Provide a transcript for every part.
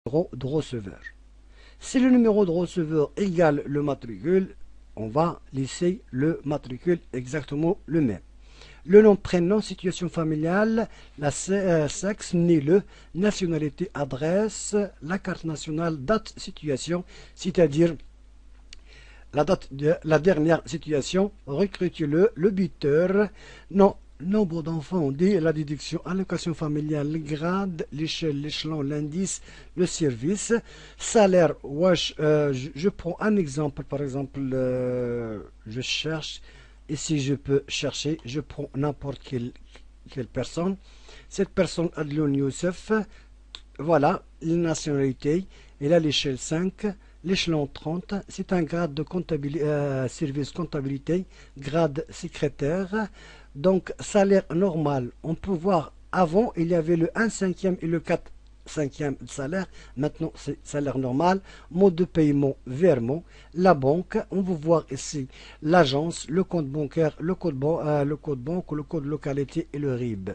numéro de receveur. Si le numéro de receveur égale le matricule, on va laisser le matricule exactement le même. Le nom, prénom, situation familiale, sexe, né le, nationalité, adresse, la carte nationale, date, situation, c'est-à-dire la date de la dernière situation, recrutez-le, le buteur, non, nombre d'enfants, on dit la déduction, allocation familiale, le grade, l'échelle, l'échelon, l'indice, le service, salaire, ouais, je prends un exemple, par exemple, je cherche, et si je peux chercher, je prends n'importe quelle personne, cette personne, Adloun Youssef, voilà, la nationalité, et là l'échelle 5, l'échelon 30, c'est un grade de service comptabilité, grade secrétaire. Donc, salaire normal, on peut voir, avant, il y avait le 1/5 et le 4/5 de salaire. Maintenant, c'est salaire normal. Mode de paiement, virement. La banque, on peut voir ici l'agence, le compte bancaire, le code banque, le code localité et le RIB.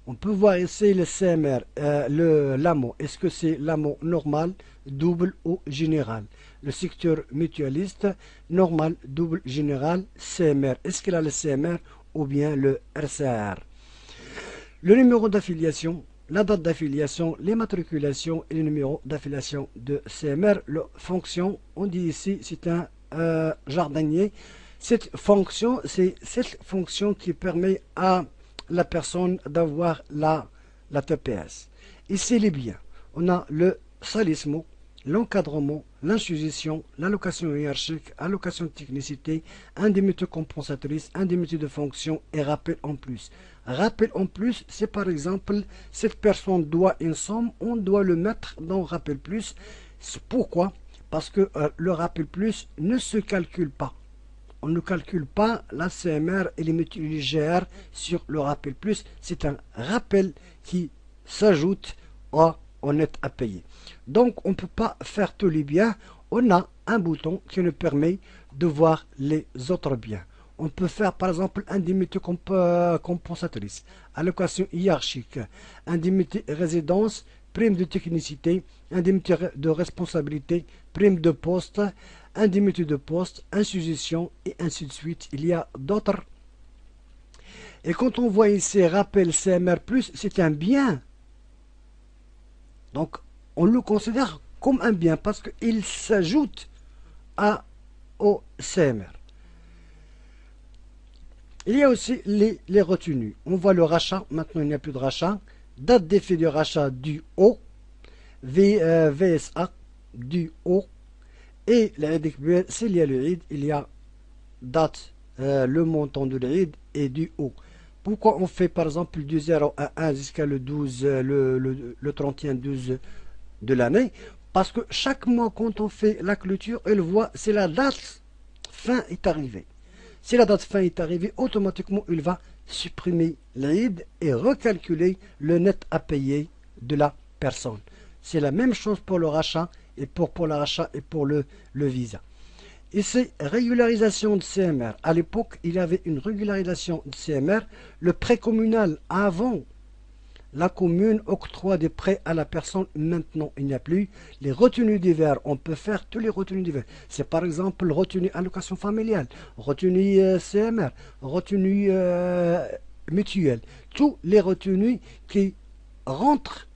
On peut voir ici le CMR, l'AMO. Est-ce que c'est l'AMO normal, double ou général? Le secteur mutualiste, normal, double, général, CMR. Est-ce qu'il a le CMR ou bien le RCR? Le numéro d'affiliation, la date d'affiliation, les matriculations et le numéro d'affiliation de CMR. La fonction, on dit ici, c'est un jardinier. Cette fonction, c'est cette fonction qui permet à la personne d'avoir la TPS. Ici, les biens. On a le salissement, l'encadrement, l'institution, l'allocation hiérarchique, allocation de technicité, indemnité compensatrice, indemnité de fonction et rappel en plus. Rappel en plus, c'est par exemple, cette personne doit une somme, on doit le mettre dans rappel plus. Pourquoi? Parce que le rappel plus ne se calcule pas. On ne calcule pas la CMR et les mutuelles GR sur le rappel plus. C'est un rappel qui s'ajoute au net à payer. Donc, on ne peut pas faire tous les biens. On a un bouton qui nous permet de voir les autres biens. On peut faire, par exemple, indemnité compensatrice, allocation hiérarchique, indemnité résidence, prime de technicité, indemnité de responsabilité, prime de poste, indemnité de poste, institution et ainsi de suite. Il y a d'autres. Et quand on voit ici rappel CMR+, c'est un bien. Donc, on le considère comme un bien parce qu'il s'ajoute au CMR. Il y a aussi les retenues. On voit le rachat. Maintenant, il n'y a plus de rachat. Date d'effet de rachat du haut. VSA du haut. Et l'Eid, s'il y a le Eid, il y a date, le montant de l'Eid et du haut. Pourquoi on fait par exemple du 0 à 1 jusqu'à le 12, le 31-12 de l'année? Parce que chaque mois, quand on fait la clôture, elle voit c'est la date fin est arrivée. Si la date fin est arrivée, automatiquement, il va supprimer l'Eid et recalculer le net à payer de la personne. C'est la même chose pour le rachat et pour le rachat et pour le visa. Et c'est régularisation de CMR. À l'époque, il y avait une régularisation de CMR. Le prêt communal, avant, la commune octroie des prêts à la personne. Maintenant, il n'y a plus. Les retenues d'hiver, on peut faire tous les retenues d'hiver. C'est par exemple retenue allocation familiale, retenue CMR, retenue mutuelle. Tous les retenues qui rentrent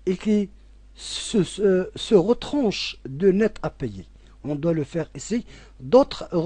et qui se retranchent de net à payer. On doit le faire ici. D'autres